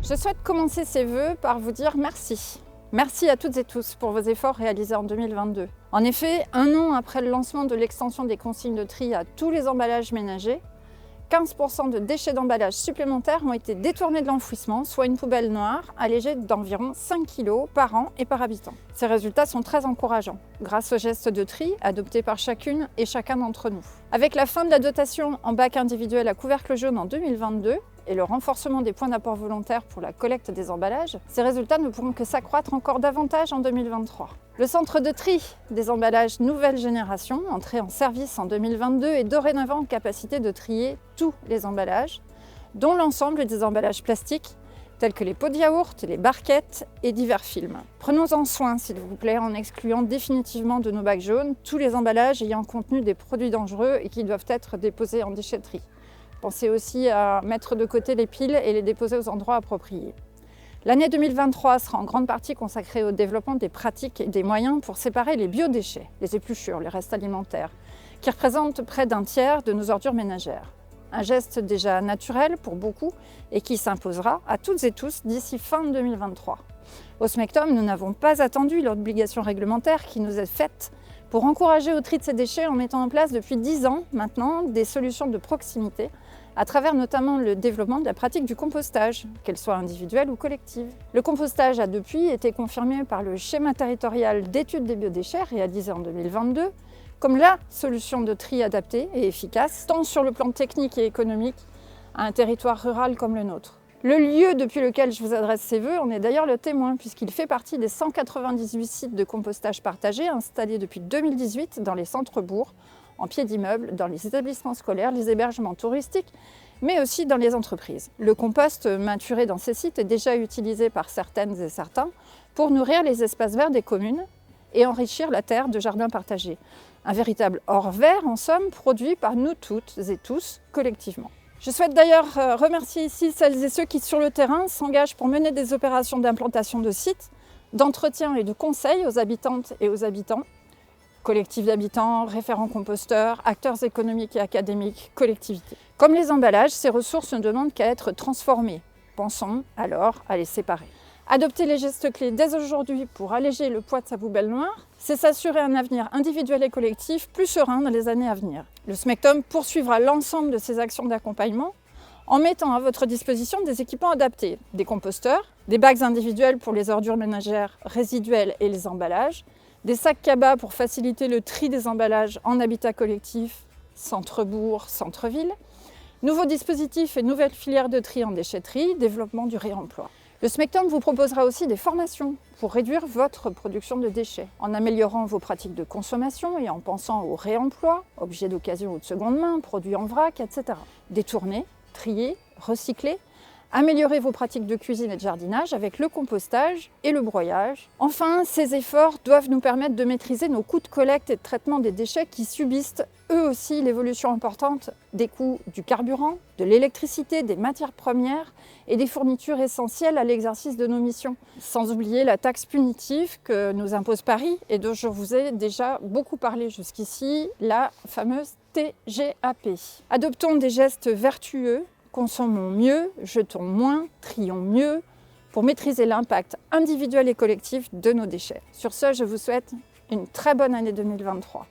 Je souhaite commencer ces vœux par vous dire merci. Merci à toutes et tous pour vos efforts réalisés en 2022. En effet, un an après le lancement de l'extension des consignes de tri à tous les emballages ménagers, 15% de déchets d'emballage supplémentaires ont été détournés de l'enfouissement, soit une poubelle noire allégée d'environ 5 kg par an et par habitant. Ces résultats sont très encourageants, grâce aux gestes de tri adoptés par chacune et chacun d'entre nous. Avec la fin de la dotation en bac individuel à couvercle jaune en 2022, et le renforcement des points d'apport volontaires pour la collecte des emballages, ces résultats ne pourront que s'accroître encore davantage en 2023. Le centre de tri des emballages nouvelle génération, entré en service en 2022, est dorénavant en capacité de trier tous les emballages, dont l'ensemble des emballages plastiques, tels que les pots de yaourt, les barquettes et divers films. Prenons-en soin, s'il vous plaît, en excluant définitivement de nos bacs jaunes tous les emballages ayant contenu des produits dangereux et qui doivent être déposés en déchetterie. Pensez aussi à mettre de côté les piles et les déposer aux endroits appropriés. L'année 2023 sera en grande partie consacrée au développement des pratiques et des moyens pour séparer les biodéchets, les épluchures, les restes alimentaires, qui représentent près d'un tiers de nos ordures ménagères. Un geste déjà naturel pour beaucoup et qui s'imposera à toutes et tous d'ici fin 2023. Au SMECTOM, nous n'avons pas attendu l'obligation réglementaire qui nous est faite pour encourager au tri de ces déchets en mettant en place depuis 10 ans maintenant des solutions de proximité à travers notamment le développement de la pratique du compostage, qu'elle soit individuelle ou collective. Le compostage a depuis été confirmé par le schéma territorial d'études des biodéchets réalisé en 2022 comme la solution de tri adaptée et efficace, tant sur le plan technique et économique à un territoire rural comme le nôtre. Le lieu depuis lequel je vous adresse ces vœux en est d'ailleurs le témoin, puisqu'il fait partie des 198 sites de compostage partagés installés depuis 2018 dans les centres-bourgs, en pied d'immeubles, dans les établissements scolaires, les hébergements touristiques, mais aussi dans les entreprises. Le compost maturé dans ces sites est déjà utilisé par certaines et certains pour nourrir les espaces verts des communes et enrichir la terre de jardins partagés. Un véritable or vert, en somme, produit par nous toutes et tous collectivement. Je souhaite d'ailleurs remercier ici celles et ceux qui, sur le terrain, s'engagent pour mener des opérations d'implantation de sites, d'entretien et de conseil aux habitantes et aux habitants, collectifs d'habitants, référents composteurs, acteurs économiques et académiques, collectivités. Comme les emballages, ces ressources ne demandent qu'à être transformées. Pensons alors à les séparer. Adopter les gestes clés dès aujourd'hui pour alléger le poids de sa poubelle noire, c'est s'assurer un avenir individuel et collectif plus serein dans les années à venir. Le SMECTOM poursuivra l'ensemble de ses actions d'accompagnement en mettant à votre disposition des équipements adaptés, des composteurs, des bacs individuels pour les ordures ménagères résiduelles et les emballages, des sacs cabas pour faciliter le tri des emballages en habitat collectif, centre-bourg, centre-ville, nouveaux dispositifs et nouvelles filières de tri en déchetterie, développement du réemploi. Le SMECTOM vous proposera aussi des formations pour réduire votre production de déchets, en améliorant vos pratiques de consommation et en pensant au réemploi, objets d'occasion ou de seconde main, produits en vrac, etc. Détourner, trier, recycler, améliorer vos pratiques de cuisine et de jardinage avec le compostage et le broyage. Enfin, ces efforts doivent nous permettre de maîtriser nos coûts de collecte et de traitement des déchets qui subissent eux aussi l'évolution importante des coûts du carburant, de l'électricité, des matières premières et des fournitures essentielles à l'exercice de nos missions. Sans oublier la taxe punitive que nous impose Paris et dont je vous ai déjà beaucoup parlé jusqu'ici, la fameuse TGAP. Adoptons des gestes vertueux, consommons mieux, jetons moins, trions mieux pour maîtriser l'impact individuel et collectif de nos déchets. Sur ce, je vous souhaite une très bonne année 2023.